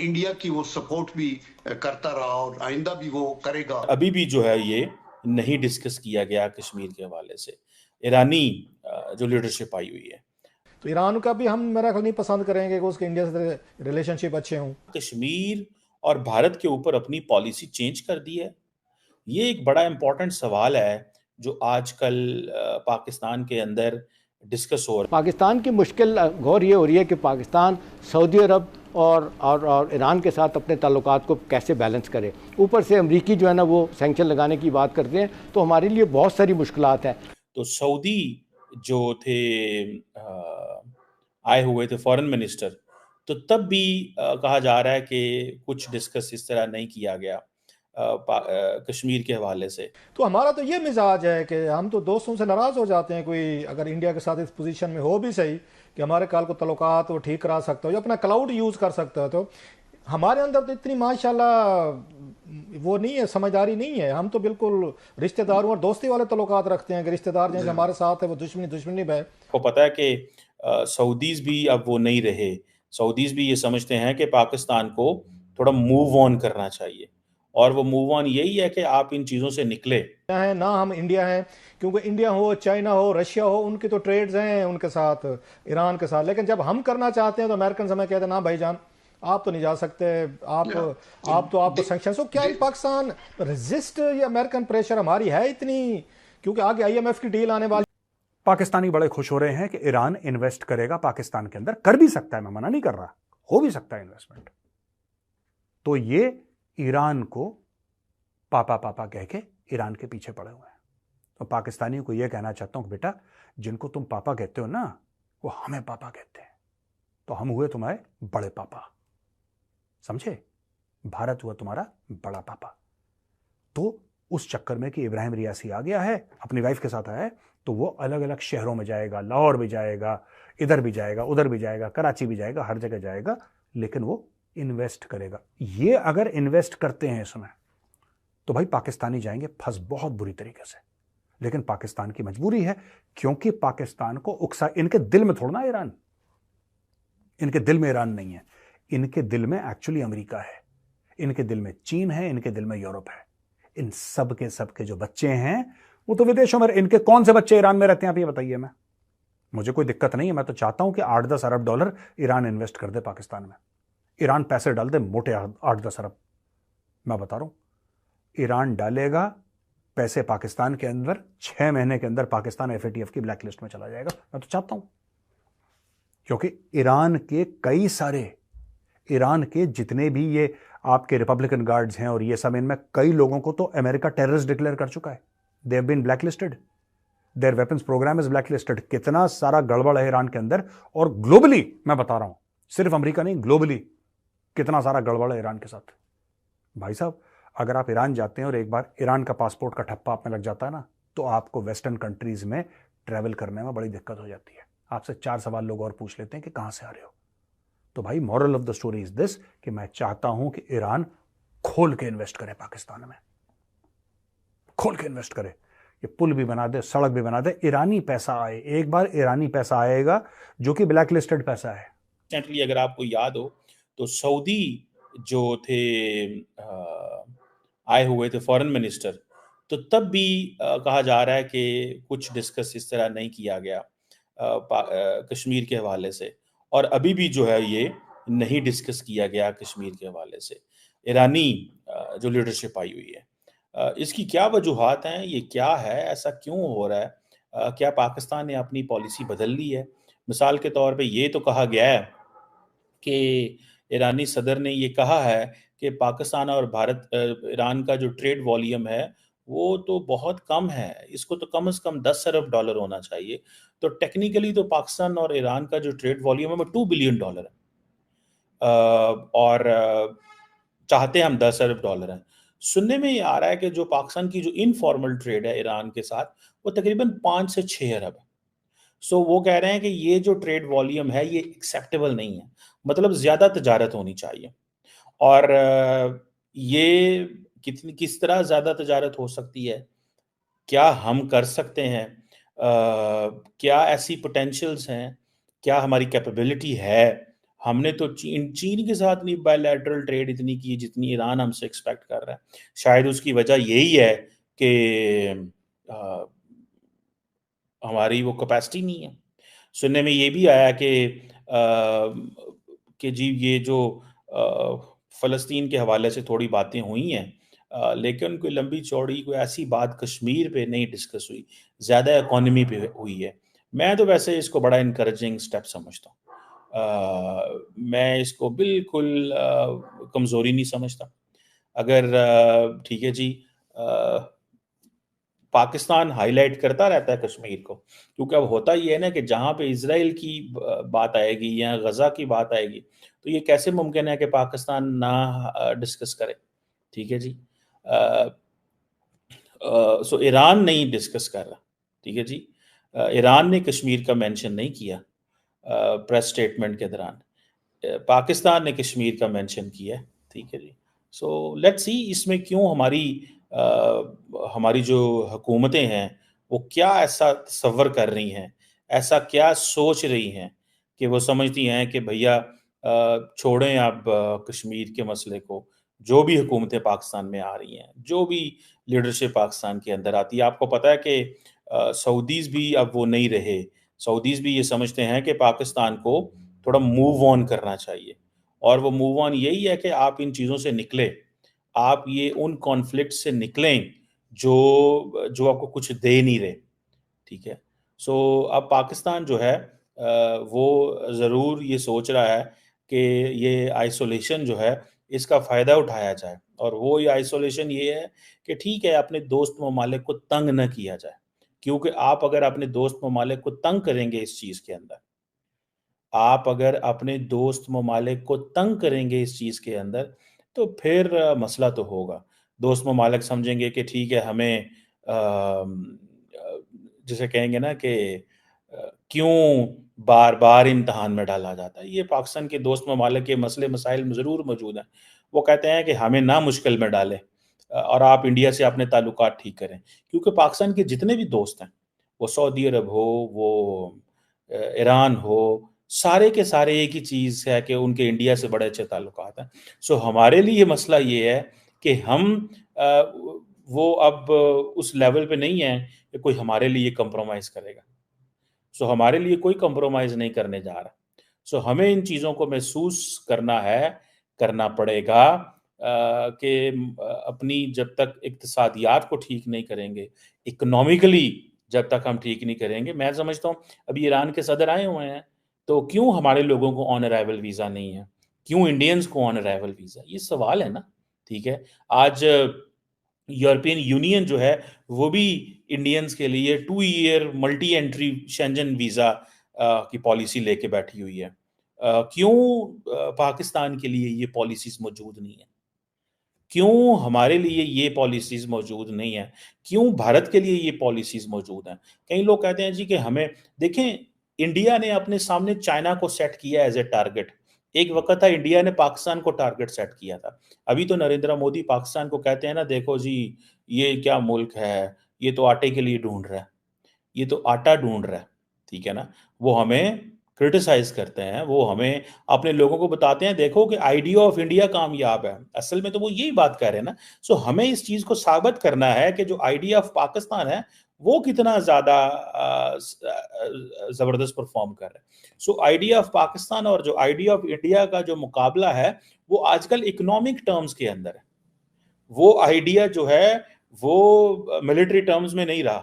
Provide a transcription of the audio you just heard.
India की वो support भी करता रहा और आइंदा भी वो करेगा। अभी भी जो है ये नहीं डिस्कस किया गया कश्मीर के हवाले से। ईरानी जो लीडरशिप आई हुई है, तो ईरान का भी हम मेरा ख्याल नहीं पसंद करेंगे कि उसके इंडिया से रिलेशनशिप अच्छे हों। कश्मीर और भारत के ऊपर अपनी पॉलिसी चेंज कर दी है। ये एक बड़ा इंपॉर्टेंट सवाल है जो आजकल पाकिस्तान के अंदर डिस्कस हो रहा है। पाकिस्तान की मुश्किल गौर ये हो रही है कि पाकिस्तान सऊदी अरब और ईरान के साथ अपने ताल्लुकात को कैसे बैलेंस करे। ऊपर से अमरीकी जो है ना वो सैंक्शन लगाने की बात करते हैं, तो हमारे लिए बहुत सारी मुश्किलात हैं। तो सऊदी जो थे आए हुए थे फॉरेन मिनिस्टर, तो तब भी कहा जा रहा है कि कुछ डिस्कस इस तरह नहीं किया गया कश्मीर के हवाले से। तो हमारा तो ये मिजाज है कि हम तो दोस्तों से नाराज़ हो जाते हैं, कोई अगर इंडिया के साथ इस पोजीशन में हो भी सही कि हमारे काल को तल्लुकात वो ठीक करा सकता हो या अपना क्लाउड यूज़ कर सकता हो, तो हमारे अंदर तो इतनी माशाल्लाह वो नहीं है, समझदारी नहीं है। हम तो बिल्कुल रिश्तेदारों और दोस्ती वाले तल्लुकात रखते हैं कि रिश्तेदार जैसे हमारे साथ है वो दुश्मनी भाई। को पता है कि सऊदीज भी अब वो नहीं रहे। सऊदीज भी ये समझते हैं कि पाकिस्तान को थोड़ा मूव ऑन करना चाहिए, और वो मूव ऑन यही है कि आप इन चीज़ों से निकले है ना। हम इंडिया हैं, क्योंकि इंडिया हो, चाइना हो, रशिया हो, उनके तो ट्रेड्स हैं उनके साथ, ईरान के साथ। लेकिन जब हम करना चाहते हैं तो अमेरिकन हमें कहते हैं ना भाईजान आप तो नहीं जा सकते, आपको सैंक्शन। सो क्या पाकिस्तान रेजिस्ट ये अमेरिकन प्रेशर हमारी है इतनी, क्योंकि आगे आईएमएफ की डील आने वाली। पाकिस्तानी बड़े खुश हो रहे हैं कि ईरान इन्वेस्ट करेगा पाकिस्तान के अंदर। कर भी सकता है, मैं मना नहीं कर रहा, हो भी सकता है इन्वेस्टमेंट। तो ये ईरान को पापा पापा कह के ईरान के पीछे पड़े हुए हैं। तो पाकिस्तानियों को यह कहना चाहता हूं कि बेटा जिनको तुम पापा कहते हो ना, वो हमें पापा कहते हैं, तो हम हुए तुम्हारे बड़े पापा, समझे? भारत हुआ तुम्हारा बड़ा पापा। तो उस चक्कर में कि इब्राहिम रियासी आ गया है, अपनी वाइफ के साथ आया है, तो वो अलग अलग शहरों में जाएगा, लाहौर भी जाएगा, इधर भी जाएगा, उधर भी जाएगा, कराची भी जाएगा, हर जगह जाएगा, लेकिन वो इन्वेस्ट करेगा। ये अगर इन्वेस्ट करते हैं इसमें तो भाई पाकिस्तानी जाएंगे फंस बहुत बुरी तरीके से। लेकिन पाकिस्तान की मजबूरी है, क्योंकि पाकिस्तान को उकसा, इनके दिल में थोड़ा ईरान, इनके दिल में ईरान नहीं है, इनके दिल में एक्चुअली अमेरिका है, इनके दिल में चीन है, इनके दिल में यूरोप है। इन सब के जो बच्चे हैं वो तो विदेशों में, इनके कौन से बच्चे ईरान में रहते हैं आप ये बताइए। मैं, मुझे कोई दिक्कत नहीं है, मैं तो चाहता हूं कि 8-10 अरब डॉलर ईरान इन्वेस्ट कर दे पाकिस्तान में। ईरान पैसे डाल दे मोटे 8-10 अरब, मैं बता रहा हूं। ईरान डालेगा पैसे पाकिस्तान के अंदर, 6 महीने के अंदर पाकिस्तान एफएटीएफ की ब्लैक लिस्ट में चला जाएगा। मैं तो चाहता हूं, क्योंकि ईरान के कई सारे, ईरान के जितने भी ये आपके रिपब्लिकन गार्ड्स हैं और ये सब, इनमें कई लोगों को तो अमेरिका टेररिस्ट डिक्लेयर कर चुका है। They have been blacklisted, their weapons program is blacklisted. कितना सारा गड़बड़ है ईरान के अंदर, और ग्लोबली मैं बता रहा हूं, सिर्फ अमेरिका नहीं, ग्लोबली कितना सारा गड़बड़ है ईरान के साथ। भाई साहब, अगर आप ईरान जाते हैं और एक बार ईरान का पासपोर्ट का ठप्पा आप में लग जाता है ना, तो आपको वेस्टर्न कंट्रीज में ट्रैवल करने में बड़ी दिक्कत हो जाती है। आपसे 4 सवाल लोग और पूछ लेते हैं कि कहां से आ रहे हो। तो भाई moral of the story is this, कि मैं चाहता हूं कि ईरान खोल के इन्वेस्ट करे पाकिस्तान में, खोल के इन्वेस्ट करे। ये पुल भी बना दे, सड़क भी बना दे, ईरानी पैसा आए। एक बार ईरानी पैसा आएगा जो कि ब्लैक लिस्टेड पैसा है। रिसेंटली अगर आपको याद हो तो सऊदी जो थे आए हुए थे फॉरेन मिनिस्टर, तो तब भी कहा जा रहा है कि कुछ डिस्कस इस तरह नहीं किया गया कश्मीर के हवाले से। और अभी भी जो है ये नहीं डिस्कस किया गया कश्मीर के हवाले से। ईरानी जो लीडरशिप आई हुई है, इसकी क्या वजूहात हैं, ये क्या है, ऐसा क्यों हो रहा है? क्या पाकिस्तान ने अपनी पॉलिसी बदल ली है? मिसाल के तौर पे ये तो कहा गया है कि ईरानी सदर ने ये कहा है कि पाकिस्तान और भारत ईरान का जो ट्रेड वॉल्यूम है वो तो बहुत कम है, इसको तो कम से कम 10 अरब डॉलर होना चाहिए। तो टेक्निकली तो पाकिस्तान और ईरान का जो ट्रेड वॉल्यूम है वो $2 बिलियन है, और चाहते हैं हम 10 अरब डॉलर हैं। सुनने में ये आ रहा है कि जो पाकिस्तान की जो इनफॉर्मल ट्रेड है ईरान के साथ, वो तकरीबन 5 से 6 अरब है। सो वो कह रहे हैं कि ये जो ट्रेड वॉल्यूम है ये एक्सेप्टेबल नहीं है, मतलब ज़्यादा तजारत होनी चाहिए। और ये किस तरह ज़्यादा तजारत हो सकती है, क्या हम कर सकते हैं, क्या ऐसी पोटेंशियल्स हैं, क्या हमारी कैपेबिलिटी है हमने तो चीन के साथ नहीं बायलैटरल ट्रेड इतनी की जितनी ईरान हमसे एक्सपेक्ट कर रहा है। शायद उसकी वजह यही है कि हमारी वो कैपेसिटी नहीं है। सुनने में ये भी आया कि जी ये जो फ़लस्तीन के हवाले से थोड़ी बातें हुई हैं, लेकिन कोई लंबी चौड़ी कोई ऐसी बात कश्मीर पे नहीं डिस्कस हुई, ज़्यादा इकोनॉमी पे हुई है। मैं तो वैसे इसको बड़ा इनकरेजिंग स्टेप समझता हूँ। मैं इसको बिल्कुल कमज़ोरी नहीं समझता। अगर ठीक है जी, पाकिस्तान हाईलाइट करता रहता है कश्मीर को, क्योंकि अब होता ये है ना कि जहाँ पे इज़राइल की बात आएगी या गज़ा की बात आएगी, तो ये कैसे मुमकिन है कि पाकिस्तान ना डिस्कस करे, ठीक है जी। सो ईरान नहीं डिस्कस कर रहा, ठीक है जी। ईरान ने कश्मीर का मेंशन नहीं किया प्रेस स्टेटमेंट के दौरान। पाकिस्तान ने कश्मीर का मेंशन किया है, ठीक है जी। सो लेट्स सी इसमें क्यों हमारी जो हुकूमतें हैं वो क्या ऐसा तसव्वुर कर रही हैं, ऐसा क्या सोच रही हैं कि वो समझती हैं कि भैया छोड़ें आप कश्मीर के मसले को। जो भी हुकूमतें पाकिस्तान में आ रही हैं, जो भी लीडरशिप पाकिस्तान के अंदर आती है, आपको पता है कि सऊदीज़ भी अब वो नहीं रहे। सऊदीज़ भी ये समझते हैं कि पाकिस्तान को थोड़ा मूव ऑन करना चाहिए, और वो मूव ऑन यही है कि आप इन चीज़ों से निकलें। आप ये उन कॉन्फ्लिक्ट से निकलें जो आपको कुछ दे नहीं रहे, ठीक है। सो अब पाकिस्तान जो है वो ज़रूर ये सोच रहा है कि ये आइसोलेशन जो है इसका फ़ायदा उठाया जाए, और वो ये आइसोलेशन ये है कि ठीक है अपने दोस्त ममालिक को तंग न किया जाए, क्योंकि आप अगर अपने दोस्त ममालिक को तंग करेंगे इस चीज़ के अंदर, आप अगर अपने दोस्त ममालिक को तंग करेंगे इस चीज़ के अंदर, तो फिर मसला तो होगा। दोस्त ममालिक समझेंगे कि ठीक है हमें जिसे कहेंगे ना कि क्यों बार-बार इम्तिहान में डाला जाता है। ये पाकिस्तान के दोस्त ममालिक के मसले मसाइल ज़रूर मौजूद हैं। वो कहते हैं कि हमें ना मुश्किल में डालें, और आप इंडिया से अपने ताल्लुकात ठीक करें। क्योंकि पाकिस्तान के जितने भी दोस्त हैं, वो सऊदी अरब हो, वो ईरान हो, सारे के सारे एक ही चीज़ है कि उनके इंडिया से बड़े अच्छे ताल्लुकात हैं। सो हमारे लिए मसला ये है कि हम वो अब उस लेवल पे नहीं हैं कि कोई हमारे लिए कॉम्प्रोमाइज़ करेगा। सो हमारे लिए कोई कॉम्प्रोमाइज़ नहीं करने जा रहा। सो हमें इन चीज़ों को महसूस करना है, करना पड़ेगा कि अपनी जब तक इक्तिसादियात को ठीक नहीं करेंगे, इकोनॉमिकली जब तक हम ठीक नहीं करेंगे, मैं समझता हूँ अभी ईरान के सदर आए हुए हैं, तो क्यों हमारे लोगों को ऑन अराइवल वीज़ा नहीं है? क्यों इंडियंस को ऑन अराइवल वीज़ा? ये सवाल है ना, ठीक है? आज यूरोपियन यूनियन जो है वो भी इंडियंस के लिए 2 year multi entry Shenzhen visa की पॉलिसी लेके बैठी हुई है। क्यों पाकिस्तान के लिए ये पॉलिसीज़ मौजूद नहीं है? क्यों हमारे लिए ये पॉलिसीज़ मौजूद नहीं है? क्यों भारत के लिए ये पॉलिसीज़ मौजूद हैं? कई लोग कहते हैं जी कि हमें देखें, इंडिया ने अपने सामने चाइना को सेट किया एज़ अ टारगेट। एक वक़्त था इंडिया ने पाकिस्तान को टारगेट सेट किया था। अभी तो नरेंद्र मोदी पाकिस्तान को कहते हैं ना, देखो जी ये क्या मुल्क है, ये तो आटे के लिए ढूँढ रहा है। ये तो आटा ढूँढ रहा है, ठीक है ना? वो हमें क्रिटिसाइज़ करते हैं, वो हमें अपने लोगों को बताते हैं देखो कि आइडिया ऑफ इंडिया कामयाब है। असल में तो वो यही बात कर रहे हैं ना। सो हमें इस चीज़ को साबित करना है कि जो आइडिया ऑफ पाकिस्तान है, वो कितना ज़्यादा ज़बरदस्त परफ़ॉर्म कर रहा है। सो आइडिया ऑफ पाकिस्तान और जो आइडिया ऑफ इंडिया का जो मुकाबला है, वो आजकल इकोनॉमिक टर्म्स के अंदर है। वो आइडिया जो है, वो मिलिट्री टर्म्स में नहीं रहा।